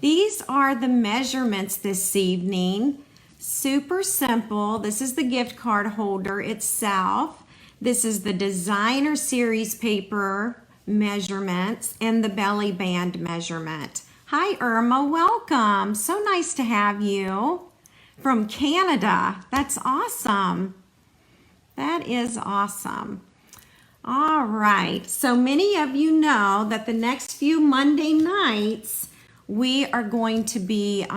These are the measurements this evening. Super simple. This is the gift card holder itself. This is the designer series paper measurements and the belly band measurement. Hi Irma, welcome. So nice to have you from Canada. That's awesome. That is awesome. All right, so many of you know that the next few Monday nights we are going to be here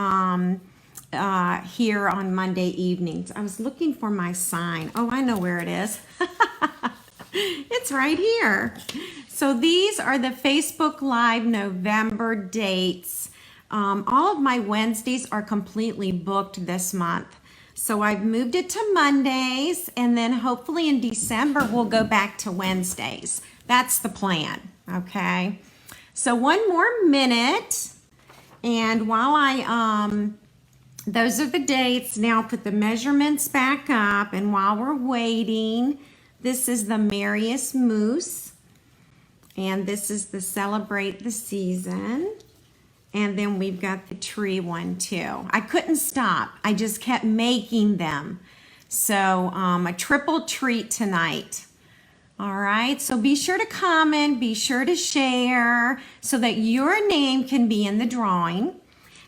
on Monday evenings. I was looking for my sign. Oh, I know where it is. It's right here. So these are the Facebook Live November dates. All of my Wednesdays are completely booked this month. So I've moved it to Mondays, and then hopefully in December we'll go back to Wednesdays. That's the plan, okay? So one more minute, and while those are the dates. Now put the measurements back up, and while we're waiting, this is the Merriest Moose, and this is the Celebrate the Season. And then we've got the tree one too. I couldn't stop. I just kept making them. So a triple treat tonight. All right, so be sure to comment, be sure to share so that your name can be in the drawing.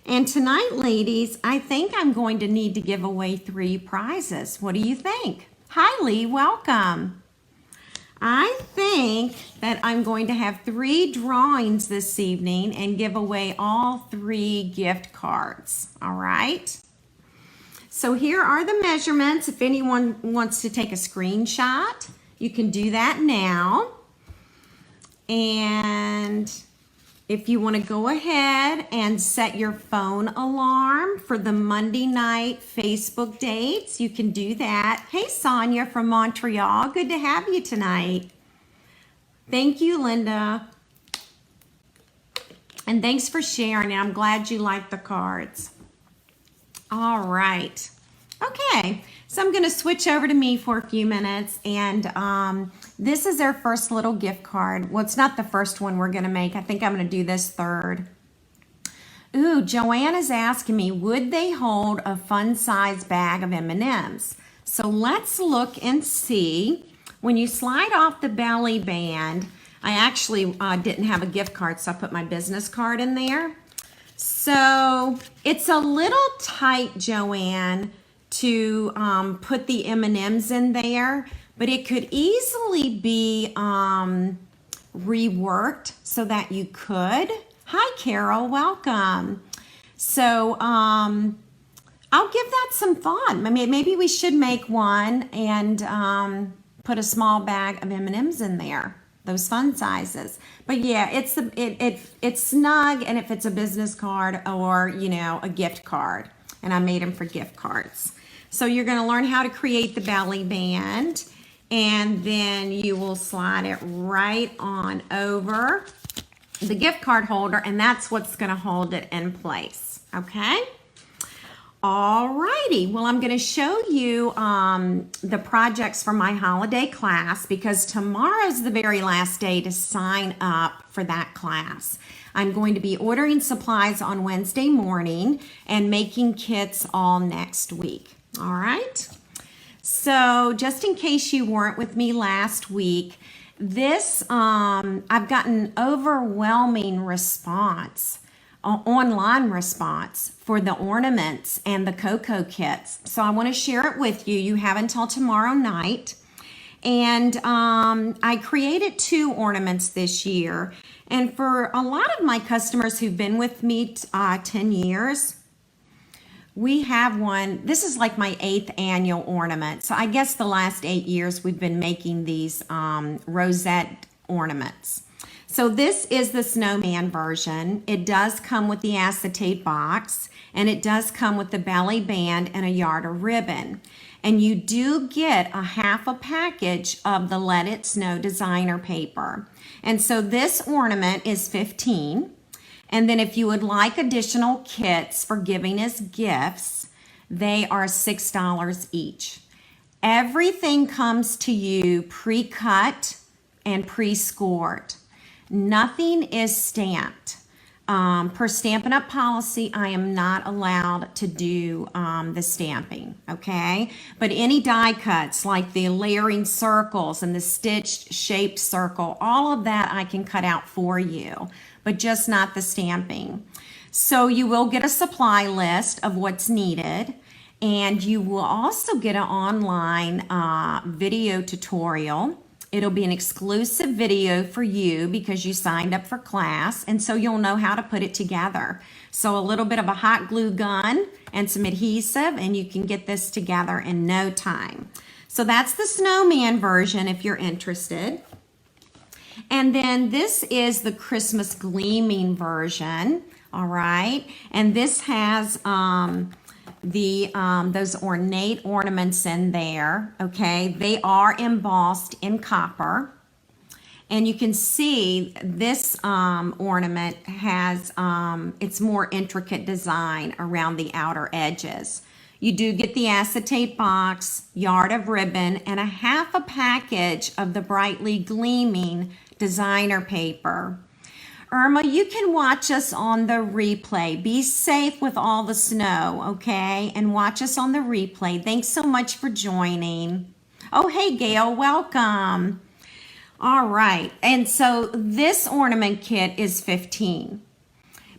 And tonight, ladies, I think I'm going to need to give away 3 prizes. What do you think? Hi, Lee, welcome. I think that I'm going to have 3 drawings this evening and give away all 3 gift cards, all right? So here are the measurements. If anyone wants to take a screenshot, you can do that now. And if you want to go ahead and set your phone alarm for the Monday night Facebook dates, you can do that. Hey, Sonia from Montreal. Good to have you tonight. Thank you, Linda. And thanks for sharing. I'm glad you like the cards. All right. Okay, so I'm going to switch over to me for a few minutes, and this is our first little gift card. Well, it's not the first one we're going to make. I think I'm going to do this third. Ooh, Joanna's asking me, would they hold a fun-size bag of M&Ms? So let's look and see. When you slide off the belly band, I actually didn't have a gift card, so I put my business card in there. So it's a little tight, Joanne, to put the M&Ms in there, but it could easily be reworked so that you could. Hi, Carol, welcome. So I'll give that some thought. I mean, maybe we should make one and put a small bag of M&Ms in there, those fun sizes. But yeah, it's snug, and if it's a business card or, you know, a gift card, and I made them for gift cards. So you're going to learn how to create the belly band, and then you will slide it right on over the gift card holder, and that's what's going to hold it in place. Okay? All righty. Well, I'm going to show you the projects for my holiday class, because tomorrow's the very last day to sign up for that class. I'm going to be ordering supplies on Wednesday morning and making kits all next week. All right. So just in case you weren't with me last week, this I've gotten overwhelming response, online response for the ornaments and the cocoa kits. So I want to share it with you. You have until tomorrow night. And I created 2 ornaments this year. And for a lot of my customers who've been with me 10 years, we have one. This is like my 8th annual ornament. So I guess the last 8 years we've been making these rosette ornaments. So this is the snowman version. It does come with the acetate box, and it does come with the belly band and a yard of ribbon. And you do get a half a package of the Let It Snow designer paper. And so this ornament is $15. And then if you would like additional kits for giving as gifts, they are $6 each. Everything comes to you pre-cut and pre-scored. Nothing is stamped. Per Stampin' Up! Policy, I am not allowed to do the stamping, okay? But any die cuts, like the layering circles and the stitched shaped circle, all of that I can cut out for you, but just not the stamping. So you will get a supply list of what's needed, and you will also get an online video tutorial. It'll be an exclusive video for you because you signed up for class, and so you'll know how to put it together. So a little bit of a hot glue gun and some adhesive, and you can get this together in no time. So that's the snowman version if you're interested. And then this is the Christmas gleaming version, all right? And this has those ornate ornaments in there, okay? They are embossed in copper, and you can see this ornament has its more intricate design around the outer edges. You do get the acetate box, yard of ribbon, and a half a package of the brightly gleaming designer paper. Irma, you can watch us on the replay. Be safe with all the snow, okay? And watch us on the replay. Thanks so much for joining. Oh, hey, Gail, welcome. All right, and so this ornament kit is $15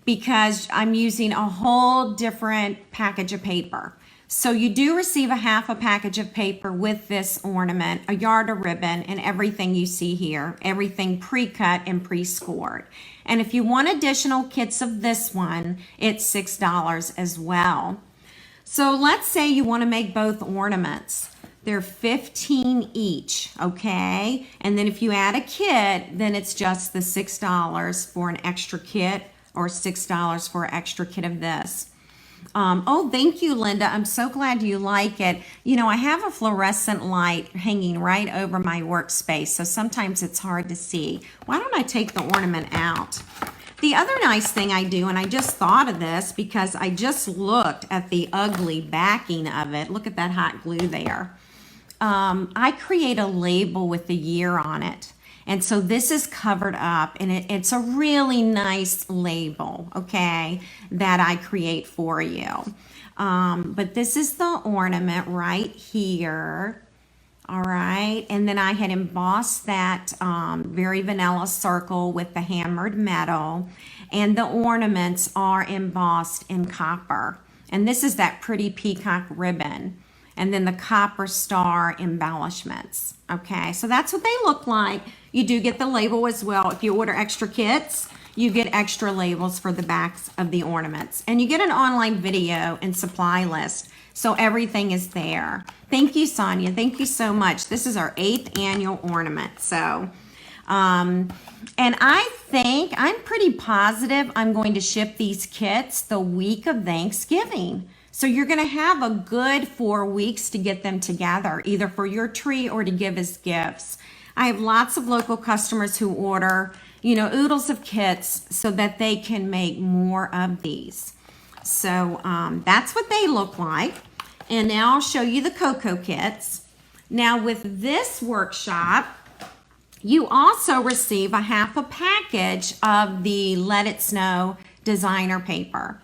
because I'm using a whole different package of paper. So you do receive a half a package of paper with this ornament, a yard of ribbon, and everything you see here, everything pre-cut and pre-scored. And if you want additional kits of this one, it's $6 as well. So let's say you want to make both ornaments. They're $15 each, okay? And then if you add a kit, then it's just the $6 for an extra kit or $6 for an extra kit of this. Oh, thank you, Linda. I'm so glad you like it. You know, I have a fluorescent light hanging right over my workspace, so sometimes it's hard to see. Why don't I take the ornament out? The other nice thing I do, and I just thought of this because I just looked at the ugly backing of it. Look at that hot glue there. I create a label with the year on it. And so this is covered up, and it's a really nice label, okay, that I create for you. But this is the ornament right here, all right? And then I had embossed that very vanilla circle with the hammered metal, and the ornaments are embossed in copper. And this is that pretty peacock ribbon. And then the copper star embellishments. Okay, so that's what they look like. You do get the label as well. If you order extra kits, you get extra labels for the backs of the ornaments. And you get an online video and supply list. So everything is there. Thank you, Sonia. Thank you so much. This is our 8th annual ornament. So, and I think, I'm pretty positive I'm going to ship these kits the week of Thanksgiving. So you're going to have a good 4 weeks to get them together, either for your tree or to give as gifts. I have lots of local customers who order, you know, oodles of kits so that they can make more of these. So that's what they look like. And now I'll show you the cocoa kits. Now with this workshop, you also receive a half a package of the Let It Snow designer paper.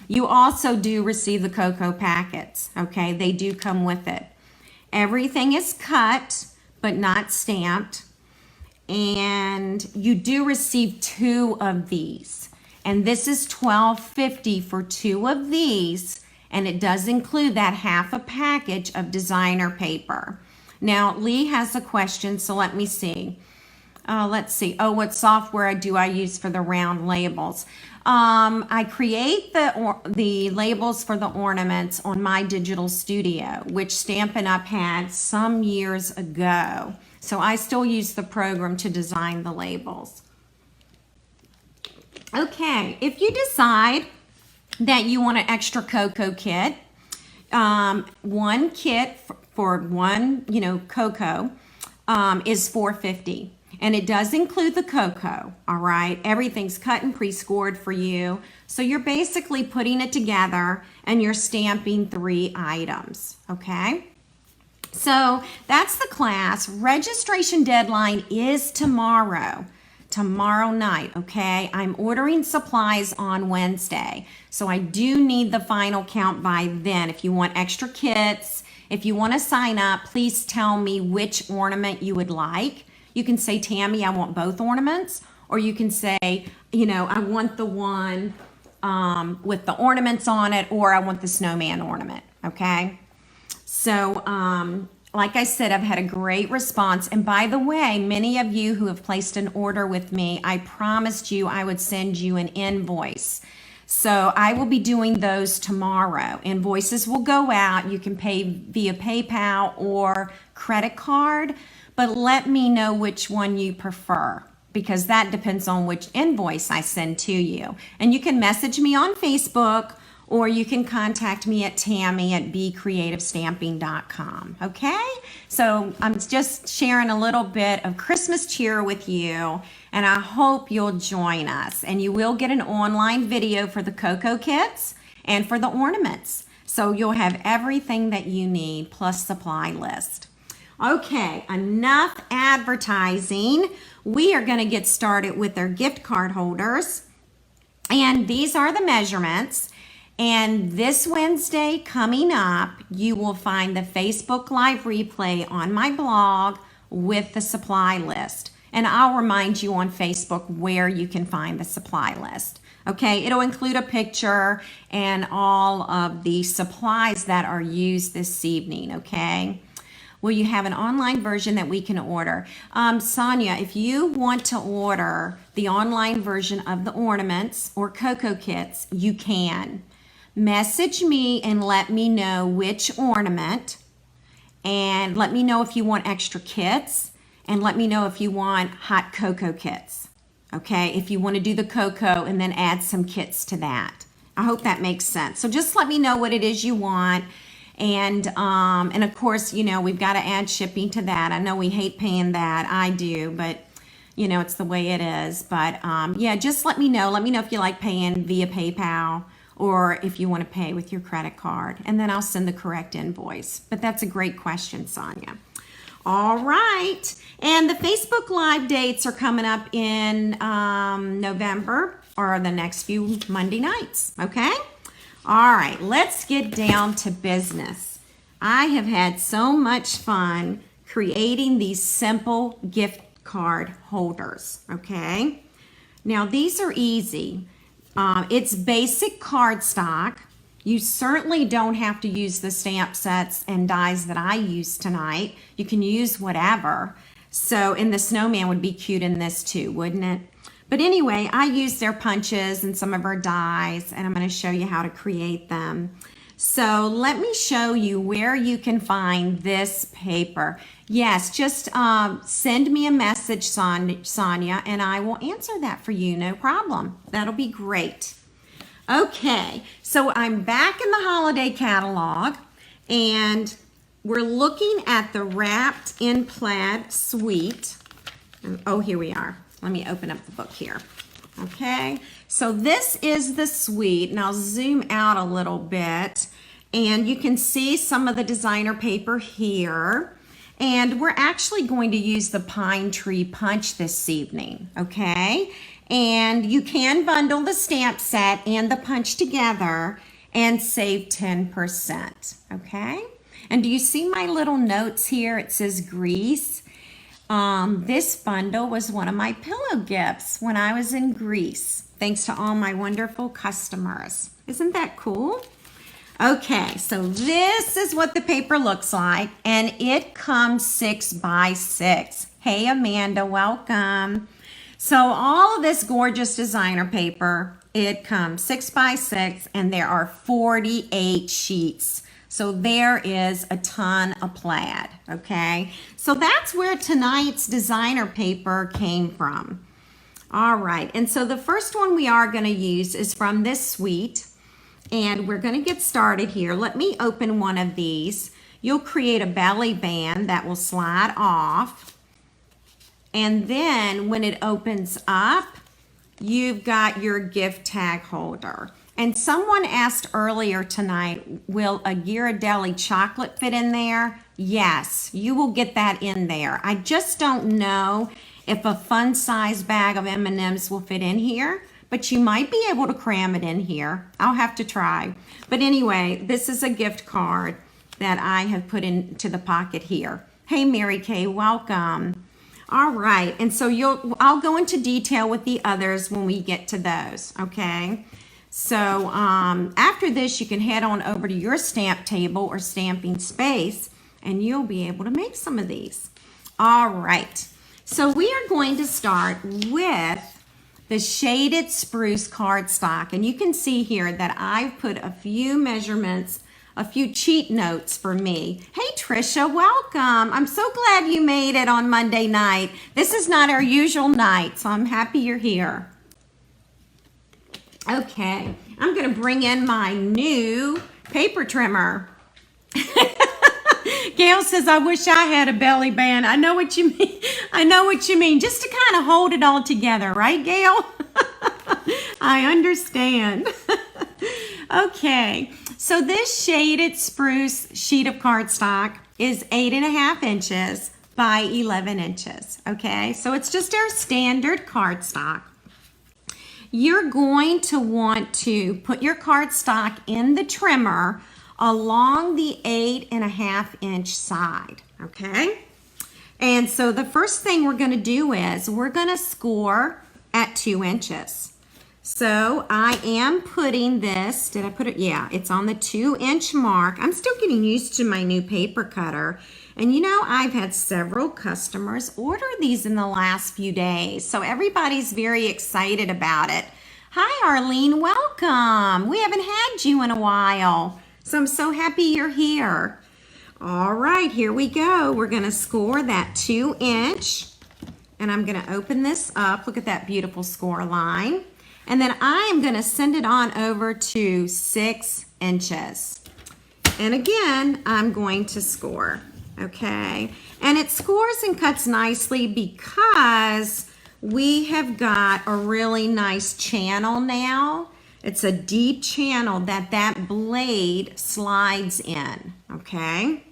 You also do receive the cocoa packets, okay? They do come with it. Everything is cut, but not stamped. And you do receive 2 of these. And this is $12.50 for 2 of these. And it does include that half a package of designer paper. Now, Lee has a question, so let me see. Let's see. Oh, what software do I use for the round labels? I create the labels for the ornaments on my digital studio, which Stampin' Up! Had some years ago. So I still use the program to design the labels. Okay, if you decide that you want an extra cocoa kit, one kit for one, cocoa is $4.50. And it does include the cocoa, all right? Everything's cut and pre-scored for you. So you're basically putting it together and you're stamping 3 items, okay? So that's the class. Registration deadline is tomorrow. tomorrow night, okay? I'm ordering supplies on Wednesday, so I do need the final count by then. If you want extra kits, if you want to sign up, please tell me which ornament you would like. You can say, Tammy, I want both ornaments, or you can say, you know, I want the one with the ornaments on it, or I want the snowman ornament, okay? So, like I said, I've had a great response. And by the way, many of you who have placed an order with me, I promised you I would send you an invoice. So I will be doing those tomorrow. Invoices will go out. You can pay via PayPal or credit card, but let me know which one you prefer, because that depends on which invoice I send to you. And you can message me on Facebook, or you can contact me at tammy@bcreativestamping.com, okay? So I'm just sharing a little bit of Christmas cheer with you, and I hope you'll join us. And you will get an online video for the cocoa kits and for the ornaments. So you'll have everything that you need, plus supply list. Okay, enough advertising. We are gonna get started with our gift card holders. And these are the measurements. And this Wednesday coming up, you will find the Facebook Live replay on my blog with the supply list. And I'll remind you on Facebook where you can find the supply list. Okay, it'll include a picture and all of the supplies that are used this evening, okay? Well, you have an online version that we can order. Sonia, if you want to order the online version of the ornaments or cocoa kits, you can. Message me and let me know which ornament, and let me know if you want extra kits, and let me know if you want hot cocoa kits. Okay, if you want to do the cocoa and then add some kits to that. I hope that makes sense. So just let me know what it is you want. And of course, you know, we've got to add shipping to that. I know we hate paying that. I do, but you know, it's the way it is. But yeah, just let me know. Let me know if you like paying via PayPal, or if you want to pay with your credit card, and then I'll send the correct invoice. But that's a great question, Sonia. All right, and the Facebook Live dates are coming up in November, or the next few Monday nights, okay? All right, let's get down to business. I have had so much fun creating these simple gift card holders, okay? Now, these are easy. It's basic cardstock. You certainly don't have to use the stamp sets and dies that I use tonight. You can use whatever. So, and the snowman would be cute in this too, wouldn't it? But anyway, I used their punches and some of our dies, and I'm going to show you how to create them. So let me show you where you can find this paper. Yes, just send me a message, Sonia, and I will answer that for you, no problem. That'll be great. Okay, so I'm back in the holiday catalog, and we're looking at the Wrapped in Plaid suite. Oh, here we are. Let me open up the book here. Okay, so this is the suite, and I'll zoom out a little bit, and you can see some of the designer paper here. And we're actually going to use the pine tree punch this evening, okay? And you can bundle the stamp set and the punch together and save 10%, okay? And do you see my little notes here? It says Greece. This bundle was one of my pillow gifts when I was in Greece, thanks to all my wonderful customers. Isn't that cool? Okay, so this is what the paper looks like, and it comes 6 by 6. Hey, Amanda, welcome. So all of this gorgeous designer paper, it comes 6 by 6, and there are 48 sheets. So there is a ton of plaid, okay? So that's where tonight's designer paper came from. All right, and so the first one we are gonna use is from this suite, and we're gonna get started here. Let me open one of these. You'll create a belly band that will slide off, and then when it opens up, you've got your gift tag holder. And someone asked earlier tonight, will a Ghirardelli chocolate fit in there? Yes, you will get that in there. I just don't know if a fun size bag of M&Ms will fit in here, but you might be able to cram it in here. I'll have to try. But anyway, this is a gift card that I have put into the pocket here. Hey, Mary Kay, welcome. All right, and so I'll go into detail with the others when we get to those, okay? So after this, you can head on over to your stamp table or stamping space, and you'll be able to make some of these. All right, so we are going to start with the Shaded Spruce cardstock, and you can see here that I've put a few measurements, a few cheat notes for me. Hey Trisha, welcome. I'm so glad you made it on Monday night. This is not our usual night, so I'm happy you're here. Okay, I'm gonna bring in my new paper trimmer. Gail says, I wish I had a belly band. I know what you mean. I know what you mean. Just to kind of hold it all together, right, Gail? I understand. Okay, so this Shaded Spruce sheet of cardstock is 8.5 inches by 11 inches, okay? So it's just our standard cardstock. You're going to want to put your cardstock in the trimmer along the 8.5 inch side, okay? And so the first thing we're gonna do is we're gonna score at 2 inches. So I am putting this, did I put it? Yeah, it's on the 2 inch mark. I'm still getting used to my new paper cutter. And you know, I've had several customers order these in the last few days. So everybody's very excited about it. Hi, Arlene, welcome. We haven't had you in a while. So I'm so happy you're here. All right, here we go. We're gonna score that 2 inch. And I'm gonna open this up. Look at that beautiful score line. And then I am gonna send it on over to 6 inches. And again, I'm going to score, okay? And it scores and cuts nicely because we have got a really nice channel now. It's a deep channel that blade slides in, okay?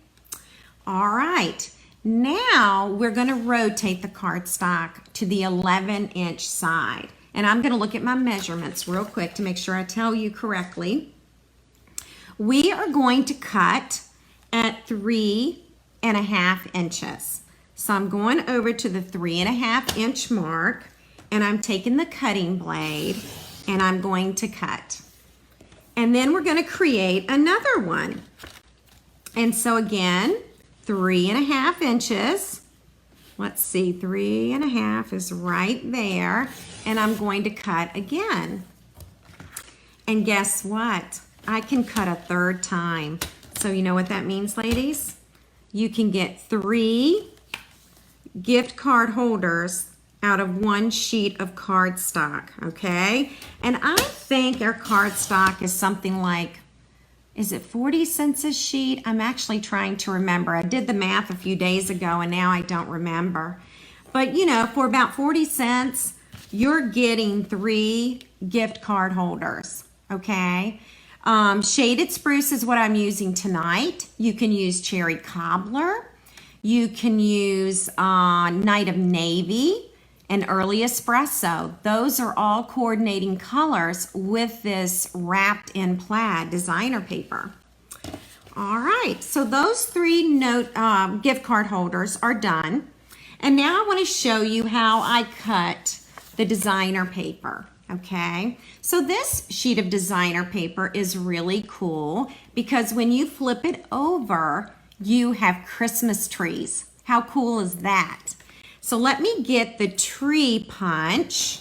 All right, now we're gonna rotate the cardstock to the 11 inch side. And I'm gonna look at my measurements real quick to make sure I tell you correctly. We are going to cut at 3.5 inches. So I'm going over to the 3.5 inch mark, and I'm taking the cutting blade and I'm going to cut. And then we're gonna create another one. And so again, 3.5 inches. Let's see, 3.5 is right there. And I'm going to cut again. And guess what? I can cut a third time. So you know what that means, ladies? You can get 3 gift card holders out of 1 sheet of cardstock, okay? And I think our cardstock is something like, is it 40 cents a sheet? I'm actually trying to remember. I did the math a few days ago and now I don't remember. But you know, for about 40 cents, you're getting 3 gift card holders, okay? Shaded Spruce is what I'm using tonight. You can use Cherry Cobbler. You can use Night of Navy and Early Espresso. Those are all coordinating colors with this wrapped in plaid designer paper. All right, so those 3 gift card holders are done. And now I want to show you how I cut the designer paper, okay? So this sheet of designer paper is really cool because when you flip it over, you have Christmas trees. How cool is that? So let me get the tree punch,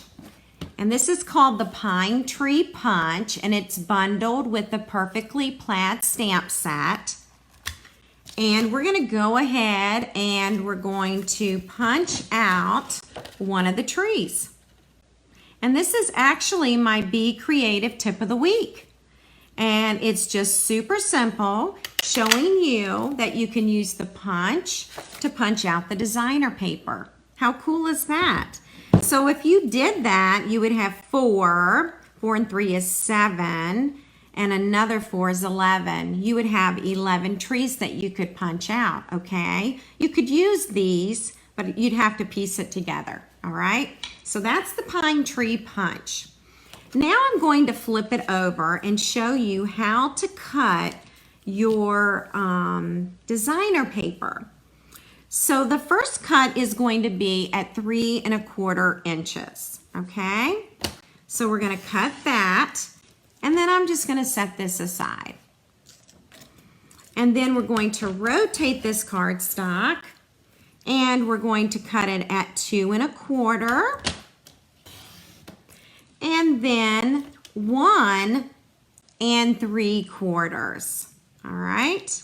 and this is called the Pine Tree Punch, and it's bundled with the Perfectly Plaid stamp set. And we're gonna go ahead and we're going to punch out one of the trees. And this is actually my Be Creative tip of the week. And it's just super simple, showing you that you can use the punch to punch out the designer paper. How cool is that? So if you did that, you would have 4 and 3 is 7, and another 4 is 11. You would have 11 trees that you could punch out, okay? You could use these, but you'd have to piece it together, all right? So that's the pine tree punch. Now I'm going to flip it over and show you how to cut your designer paper. So the first cut is going to be at 3 1/4 inches, okay? So we're gonna cut that, and then I'm just gonna set this aside. And then we're going to rotate this cardstock, and we're going to cut it at 2 1/4, and then 1 3/4, all right?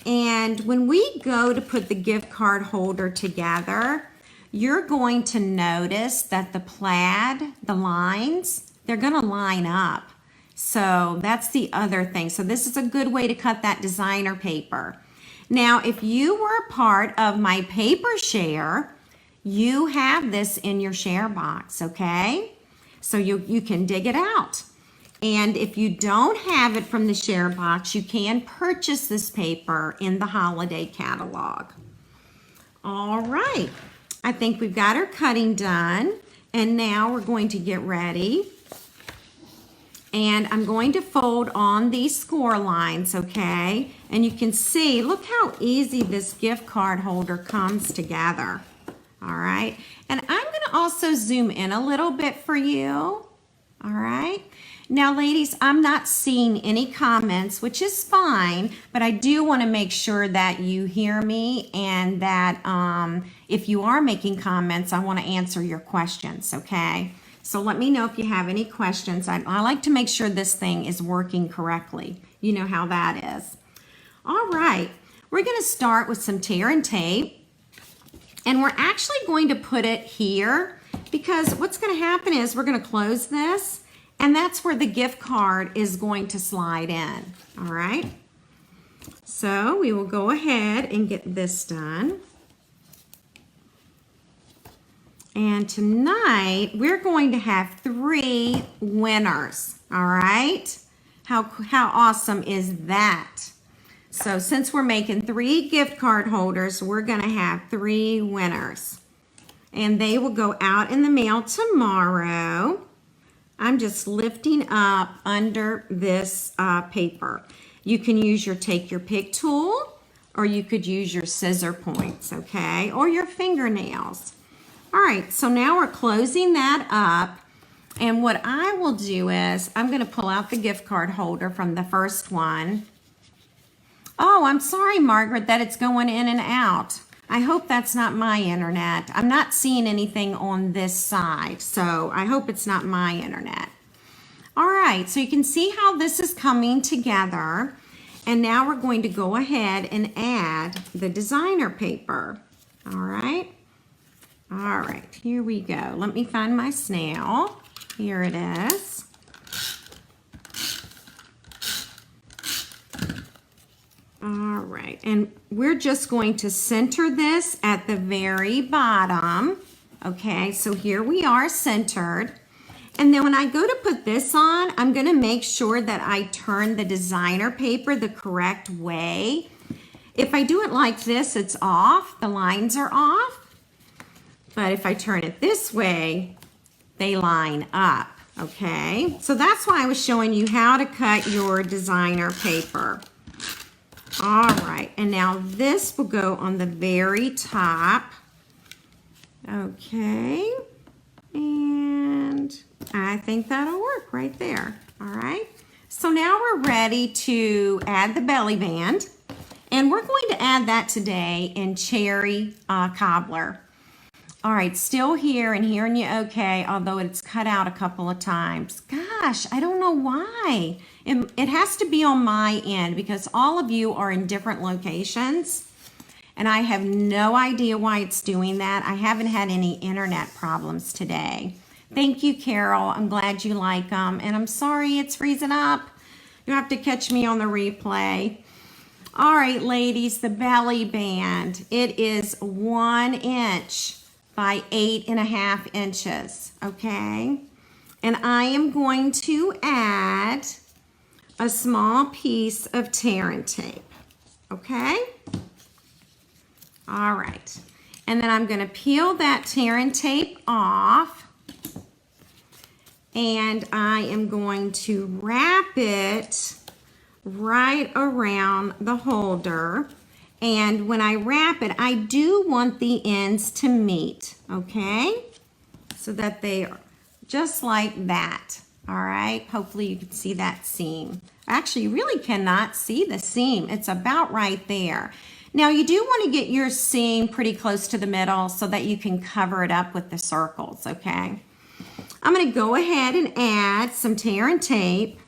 And when we go to put the gift card holder together, you're going to notice that the plaid, the lines, they're gonna line up. So that's the other thing. So this is a good way to cut that designer paper. Now, if you were a part of my paper share, you have this in your share box, okay? So you can dig it out. And if you don't have it from the share box, you can purchase this paper in the holiday catalog. All right, I think we've got our cutting done. And now we're going to get ready. And I'm going to fold on these score lines, okay? And you can see, look how easy this gift card holder comes together. All right, and I'm gonna also zoom in a little bit for you. All right. Now, ladies, I'm not seeing any comments, which is fine, but I do want to make sure that you hear me and that if you are making comments, I want to answer your questions, okay? So let me know if you have any questions. I like to make sure this thing is working correctly. You know how that is. All right, we're going to start with some tear and tape, and we're actually going to put it here because what's going to happen is we're going to close this, and that's where the gift card is going to slide in, all right? So we will go ahead and get this done. And tonight, we're going to have 3 winners, all right? How awesome is that? So since we're making 3 gift card holders, we're gonna have 3 winners. And they will go out in the mail tomorrow. I'm just lifting up under this paper. You can use your take your pick tool, or you could use your scissor points, okay? Or your fingernails. All right, so now we're closing that up. And what I will do is I'm gonna pull out the gift card holder from the first one. Oh, I'm sorry, Margaret, that it's going in and out. I hope that's not my internet. I'm not seeing anything on this side, so I hope it's not my internet. All right, so you can see how this is coming together. And now we're going to go ahead and add the designer paper. All right. All right, here we go. Let me find my snail. Here it is. All right, and we're just going to center this at the very bottom. Okay, so here we are centered. And then when I go to put this on, I'm gonna make sure that I turn the designer paper the correct way. If I do it like this, it's off, the lines are off. But if I turn it this way, they line up, okay? So that's why I was showing you how to cut your designer paper. All right, and now this will go on the very top. Okay, and I think that'll work right there, all right? So now we're ready to add the belly band, and we're going to add that today in cherry cobbler. All right, still here and hearing you okay, although it's cut out a couple of times. Gosh, I don't know why. It has to be on my end because all of you are in different locations, and I have no idea why it's doing that. I haven't had any internet problems today. Thank you, Carol. I'm glad you like them, and I'm sorry it's freezing up. You have to catch me on the replay. All right, ladies, the belly band. It is 1 inch by 8.5 inches, okay? And I am going to add a small piece of tear and tape, okay? All right. And then I'm going to peel that tear and tape off. And I am going to wrap it right around the holder. And when I wrap it, I do want the ends to meet, okay? So that they are just like that, all right? Hopefully you can see that seam. Actually, you really cannot see the seam. It's about right there. Now, you do want to get your seam pretty close to the middle so that you can cover it up with the circles, okay? I'm going to go ahead and add some tear and tape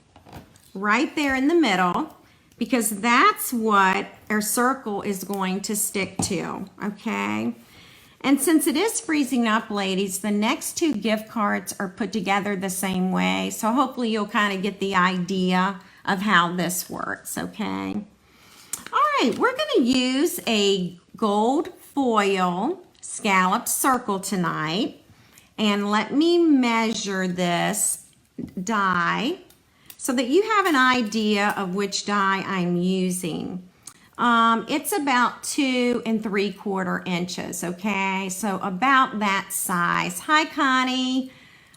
right there in the middle because that's what our circle is going to stick to, okay? And since it is freezing up, ladies, the next two gift cards are put together the same way. So hopefully you'll kind of get the idea of how this works, okay? All right, we're going to use a gold foil scalloped circle tonight. And let me measure this die so that you have an idea of which die I'm using. It's about 2 3/4 inches, okay? So about that size. Hi, Connie.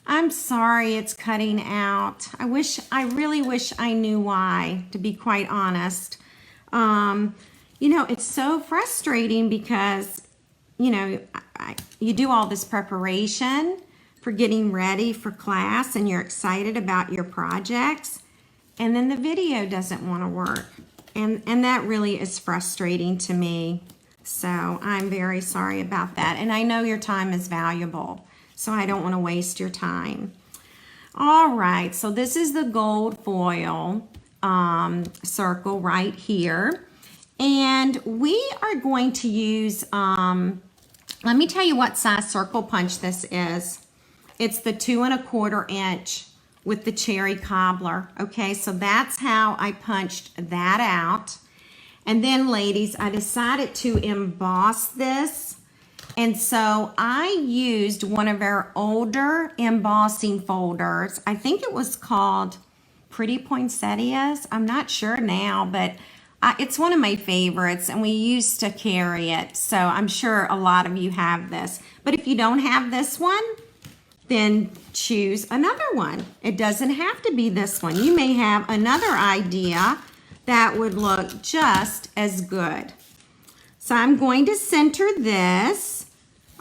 I'm sorry it's cutting out. I really wish I knew why, to be quite honest. You know, it's so frustrating because, you know, you do all this preparation for getting ready for class and you're excited about your projects, and then the video doesn't want to work. And that really is frustrating to me. So I'm very sorry about that. And I know your time is valuable, so I don't want to waste your time. All right, so this is the gold foil circle right here. And we are going to use, let me tell you what size circle punch this is. It's the 2 1/4 inch with the cherry cobbler. Okay, so that's how I punched that out. And then, ladies, I decided to emboss this. And so I used one of our older embossing folders. I think it was called Pretty Poinsettias. I'm not sure now, but it's one of my favorites, and we used to carry it. So I'm sure a lot of you have this. But if you don't have this one, then choose another one. It doesn't have to be this one. You may have another idea that would look just as good. So I'm going to center this,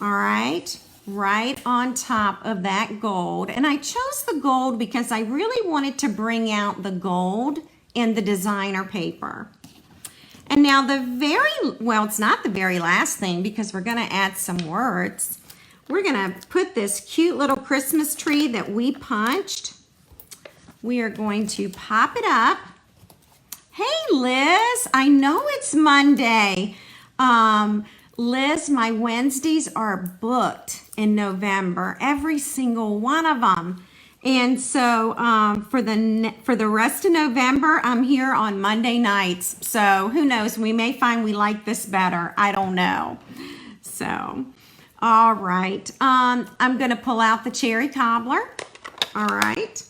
all right on top of that gold. And I chose the gold because I really wanted to bring out the gold in the designer paper. And now it's not the very last thing because we're gonna add some words. We're gonna put this cute little Christmas tree that we punched. We are going to pop it up. Hey, Liz, I know it's Monday. Liz, my Wednesdays are booked in November, every single one of them. And so for the rest of November, I'm here on Monday nights. So who knows, we may find we like this better. I don't know. So, all right. I'm going to pull out the cherry cobbler. All right.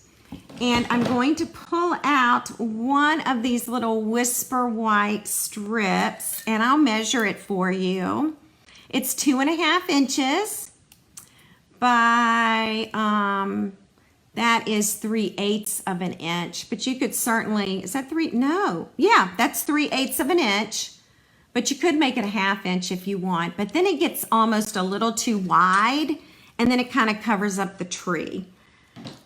And I'm going to pull out one of these little whisper white strips, and I'll measure it for you. It's 2 1/2 inches by, that is 3/8 of an inch, but you could certainly, is that that's 3/8 of an inch, but you could make it a 1/2 inch if you want, but then it gets almost a little too wide, and then it kind of covers up the tree.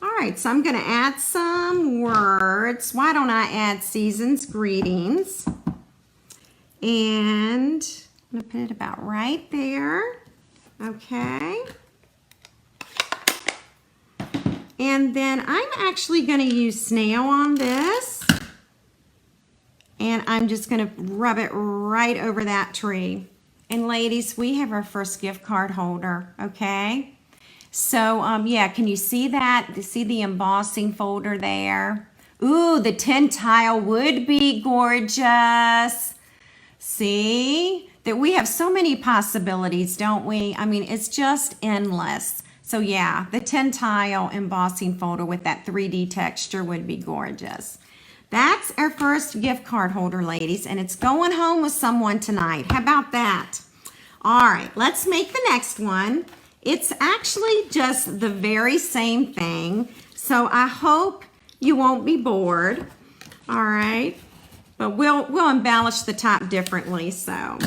All right, so I'm going to add some words. Why don't I add season's greetings? And I'm going to put it about right there. Okay. And then I'm actually going to use snail on this. And I'm just going to rub it right over that tree. And ladies, we have our first gift card holder, okay? So, yeah, can you see that? See the embossing folder there? Ooh, the tin tile would be gorgeous. See? That we have so many possibilities, don't we? I mean, it's just endless. So, yeah, the tin tile embossing folder with that 3D texture would be gorgeous. That's our first gift card holder, ladies, and it's going home with someone tonight. How about that? All right, let's make the next one. It's actually just the very same thing, so I hope you won't be bored. All right, but we'll embellish the top differently. So,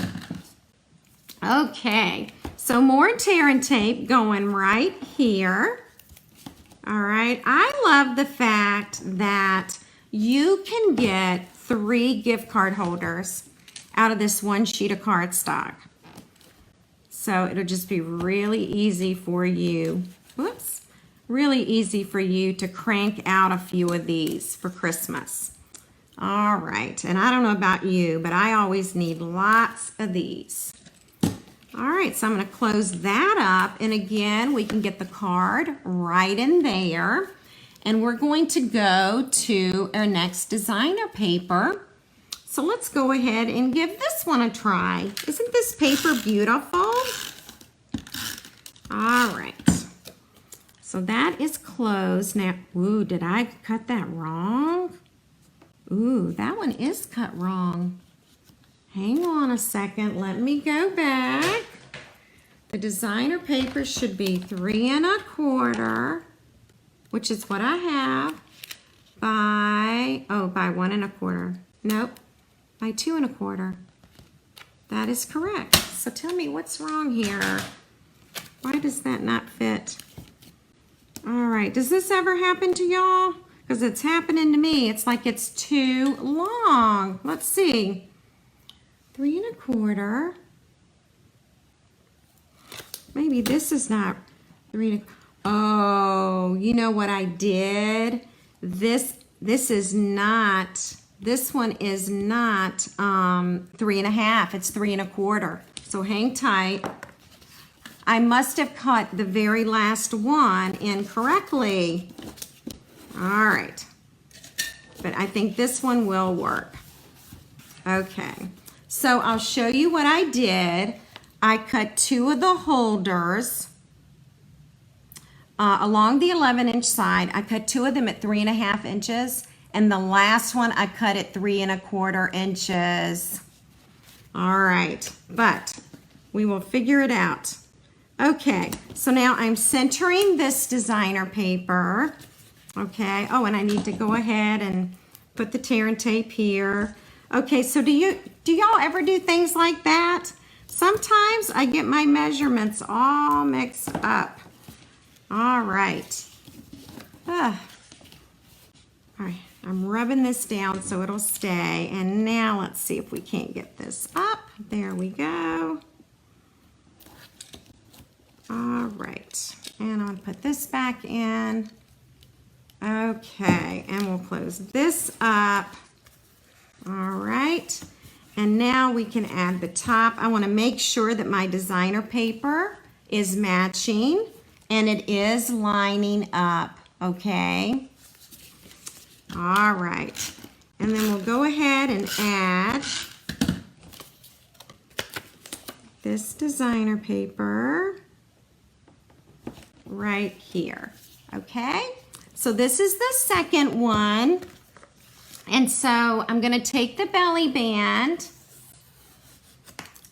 okay, so more tear and tape going right here. All right, I love the fact that you can get 3 gift card holders out of this one sheet of cardstock. So it'll just be really easy for you, whoops, really easy for you to crank out a few of these for Christmas. All right, and I don't know about you, but I always need lots of these. All right, so I'm going to close that up, and again, we can get the card right in there, and we're going to go to our next designer paper. So let's go ahead and give this one a try. Isn't this paper beautiful? All right, so that is closed now. Ooh, did I cut that wrong? Ooh, that one is cut wrong. Hang on a second, let me go back. The designer paper should be 3 1/4, which is what I have, by 1 1/4. Nope, by 2 1/4. That is correct. So tell me what's wrong here. Why does that not fit? All right, does this ever happen to y'all? Because it's happening to me. It's like it's too long. Let's see. 3 1/4. Maybe this is not 3 Oh, you know what I did? This is not, this one is not 3 1/2. It's 3 1/4. So hang tight. I must have cut the very last one incorrectly. All right. But I think this one will work. Okay. So I'll show you what I did. I cut 2 of the holders along the 11-inch side. I cut 2 of them at 3 1/2 inches, and the last one I cut at 3 1/4 inches. All right, but we will figure it out. Okay, so now I'm centering this designer paper. Okay, oh, and I need to go ahead and put the tear and tape here. Okay, so do y'all ever do things like that? Sometimes I get my measurements all mixed up. All right. All right, I'm rubbing this down so it'll stay. And now let's see if we can't get this up. There we go. All right, and I'll put this back in. Okay, and we'll close this up. All right, and now we can add the top. I want to make sure that my designer paper is matching and it is lining up, okay? All right, and then we'll go ahead and add this designer paper right here, okay? So this is the second one. And so I'm going to take the belly band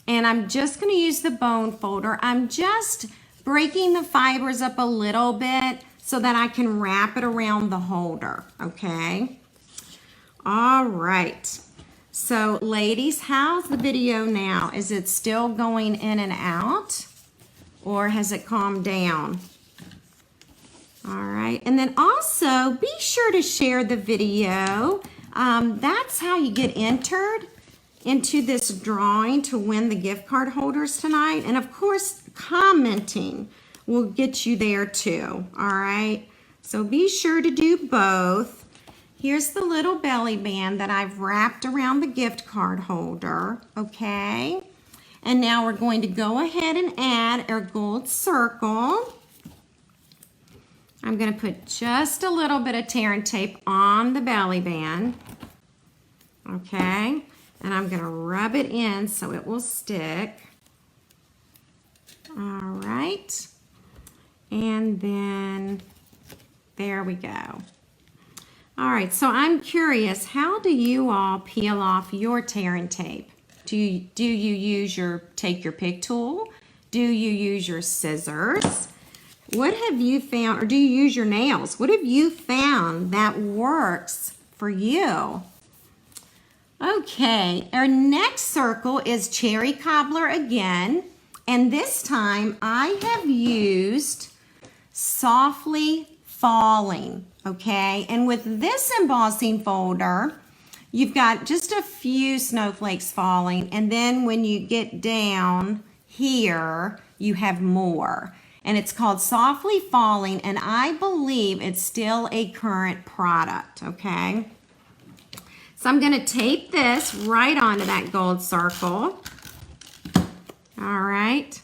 and I'm just going to use the bone folder. I'm just breaking the fibers up a little bit so that I can wrap it around the holder, okay? All right. So ladies, how's the video now? Is it still going in and out or has it calmed down? All right, and then also be sure to share the video. That's how you get entered into this drawing to win the gift card holders tonight. And of course, commenting will get you there too, all right? So be sure to do both. Here's the little belly band that I've wrapped around the gift card holder, okay? And now we're going to go ahead and add our gold circle. I'm going to put just a little bit of tear and tape on the belly band, okay? And I'm going to rub it in so it will stick. All right. And then there we go. All right, so I'm curious, how do you all peel off your tear and tape? Do you use your take your pick tool? Do you use your scissors? What have you found, or do you use your nails? What have you found that works for you? Okay, our next circle is cherry cobbler again. And this time I have used softly falling, okay? And with this embossing folder, you've got just a few snowflakes falling, and then when you get down here, you have more. And it's called Softly Falling, and I believe it's still a current product, okay? So I'm gonna tape this right onto that gold circle. All right.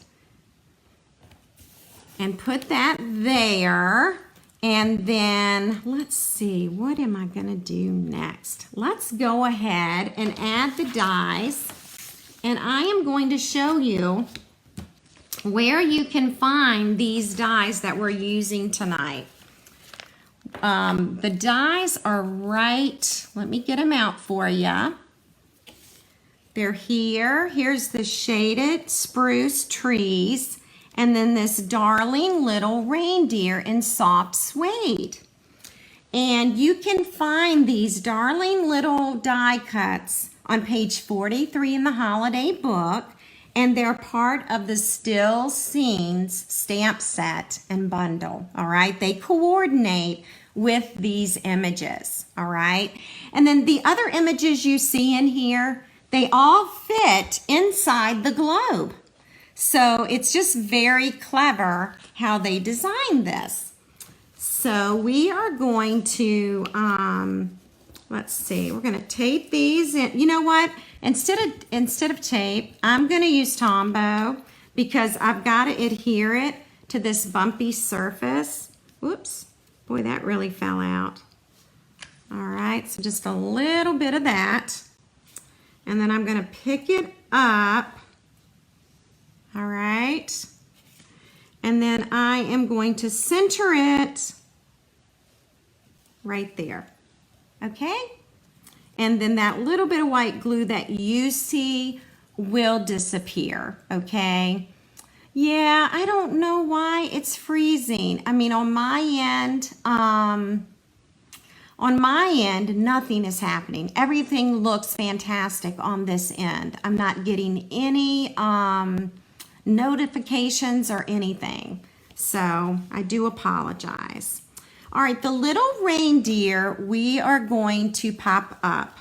And put that there. And then, let's see, what am I gonna do next? Let's go ahead and add the dies. And I am going to show you where you can find these dies that we're using tonight. The dies are right, let me get them out for you. They're here. Here's the shaded spruce trees. And then this darling little reindeer in soft suede. And you can find these darling little die cuts on page 43 in the holiday book. And they're part of the Still Scenes stamp set and bundle. All right, they coordinate with these images. All right, and then the other images you see in here, they all fit inside the globe. So it's just very clever how they designed this. So we are going to, let's see, we're going to tape these in. You know what? Instead of tape, I'm going to use Tombow because I've got to adhere it to this bumpy surface. Whoops, boy, that really fell out. All right, so just a little bit of that. And then I'm going to pick it up. All right, and then I am going to center it right there, okay? And then that little bit of white glue that you see will disappear, okay? Yeah, I don't know why it's freezing. I mean, on my end, nothing is happening. Everything looks fantastic on this end. I'm not getting any notifications or anything. So I do apologize. All right, the little reindeer we are going to pop up.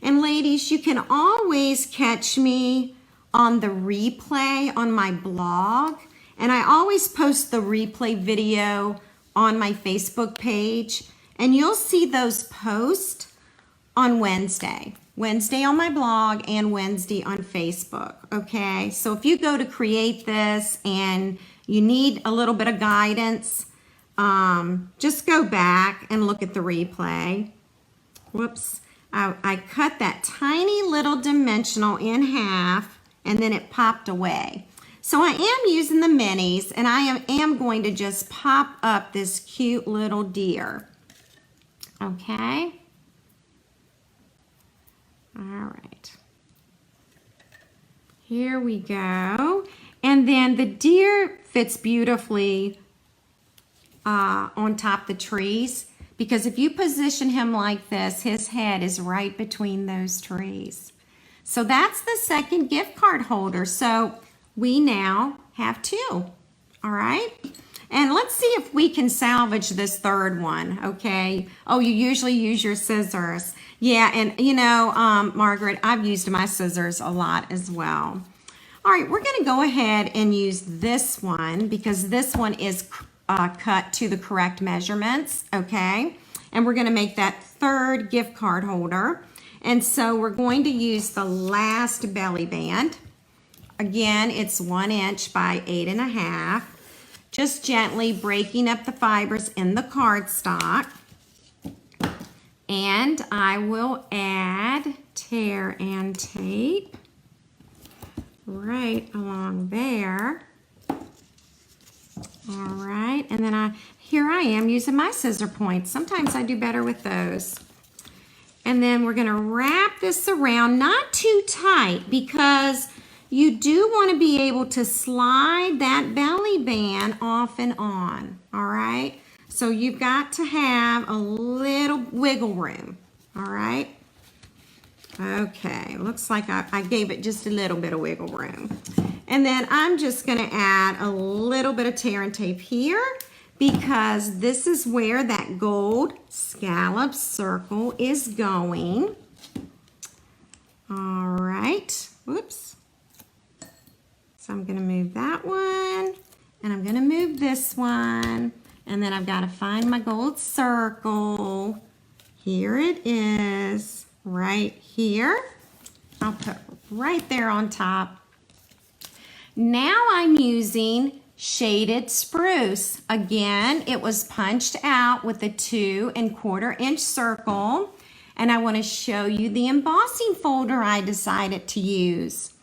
And ladies, you can always catch me on the replay on my blog. And I always post the replay video on my Facebook page. And you'll see those posts on Wednesday on my blog and Wednesday on Facebook, okay? So if you go to create this and you need a little bit of guidance, just go back and look at the replay. Whoops, I cut that tiny little dimensional in half and then it popped away. So I am using the minis and I am going to just pop up this cute little deer, okay? All right, here we go. And then the deer fits beautifully on top of the trees because if you position him like this, his head is right between those trees. So that's the second gift card holder. So we now have two, all right? And let's see if we can salvage this third one, okay? Oh, you usually use your scissors. Yeah, and you know, Margaret, I've used my scissors a lot as well. All right, we're gonna go ahead and use this one because this one is cut to the correct measurements, okay? And we're gonna make that third gift card holder. And so we're going to use the last belly band. Again, it's 1 inch by 8.5. Just gently breaking up the fibers in the cardstock. And I will add tear and tape right along there. All right, and then here I am using my scissor points. Sometimes I do better with those. And then we're going to wrap this around, not too tight, because you do want to be able to slide that belly band off and on, all right? So you've got to have a little wiggle room, all right? Okay, looks like I gave it just a little bit of wiggle room. And then I'm just going to add a little bit of tear and tape here, because this is where that gold scallop circle is going. All right, whoops. So I'm gonna move that one, and I'm gonna move this one, and then I've gotta find my gold circle. Here it is, right here. I'll put right there on top. Now I'm using shaded spruce. Again, it was punched out with a 2 1/4 inch circle, and I want to show you the embossing folder I decided to use.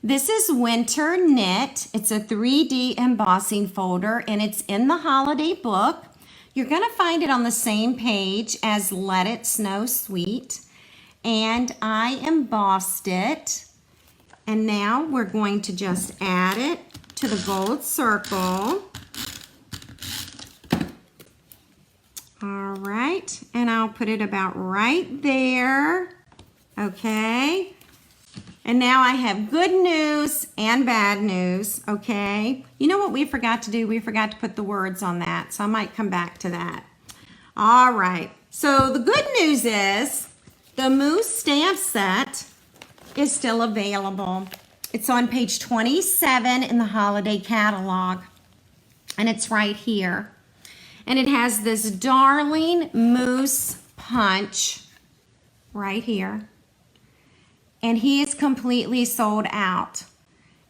This is Winter Knit. It's a 3D embossing folder, and it's in the holiday book. You're going to find it on the same page as Let It Snow Sweet, and I embossed it. And now we're going to just add it to the gold circle. All right, and I'll put it about right there. Okay, and now I have good news and bad news, okay? You know what we forgot to do? We forgot to put the words on that, so I might come back to that. All right, so the good news is the Moose stamp set is still available. It's on page 27 in the holiday catalog, and it's right here. And it has this darling moose punch right here. And he is completely sold out.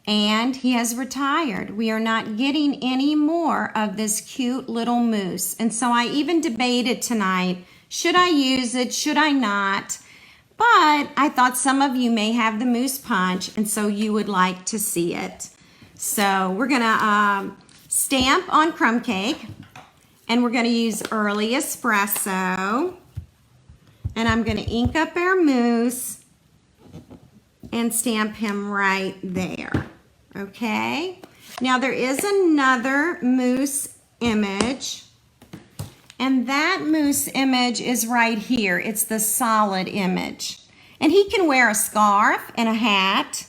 And he has retired. We are not getting any more of this cute little moose. And so I even debated tonight, should I use it, should I not? But I thought some of you may have the moose punch, and so you would like to see it. So we're gonna stamp on crumb cake, and we're gonna use early espresso. And I'm gonna ink up our moose and stamp him right there, okay? Now there is another moose image, and that moose image is right here. It's the solid image. And he can wear a scarf and a hat,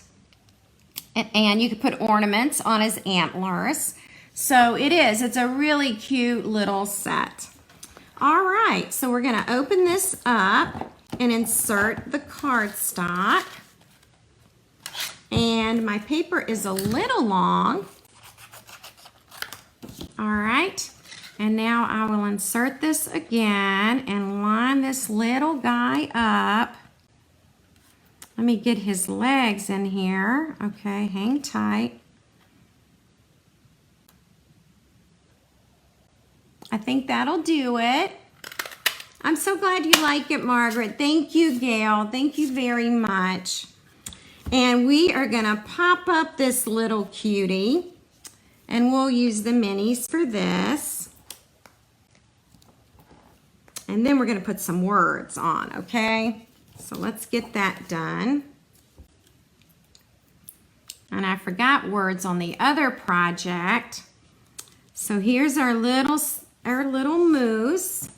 and you can put ornaments on his antlers. So it's a really cute little set. All right, so we're gonna open this up and insert the cardstock. And my paper is a little long. All right. And now I will insert this again and line this little guy up. Let me get his legs in here. Okay, hang tight. I think that'll do it. I'm so glad you like it, Margaret. Thank you, Gail. Thank you very much. And we are gonna pop up this little cutie, and we'll use the minis for this. And then we're going to put some words on, okay? So let's get that done. And I forgot words on the other project. So here's our little moose.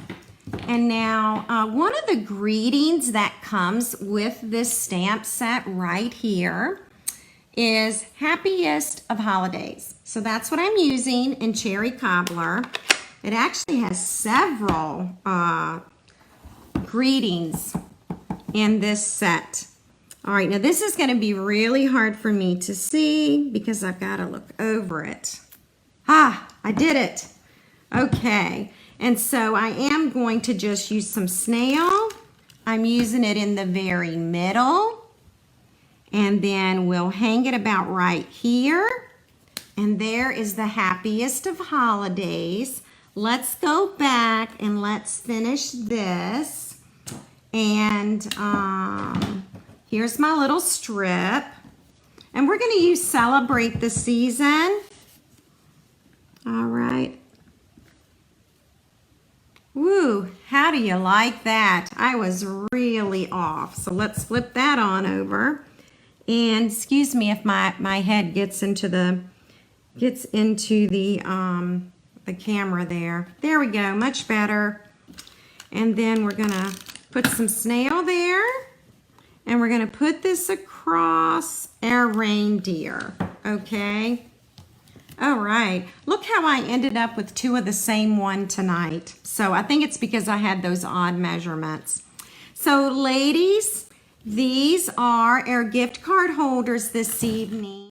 And now one of the greetings that comes with this stamp set right here is Happiest of Holidays. So that's what I'm using in Cherry Cobbler. It actually has several greetings in this set. All right, now this is going to be really hard for me to see because I've got to look over it. Ah, I did it. Okay, and so I am going to just use some snail. I'm using it in the very middle. And then we'll hang it about right here. And there is the Happiest of Holidays. Let's go back and let's finish this. And here's my little strip. And we're going to use Celebrate the Season. All right. Woo, howdy. do you like that? I was really off. So let's flip that on over. And excuse me if my head gets into the camera there. There we go, much better. And then we're gonna put some snail there, and we're gonna put this across our reindeer, okay? All right, look how I ended up with two of the same one tonight. So I think it's because I had those odd measurements. So ladies, these are our gift card holders this evening.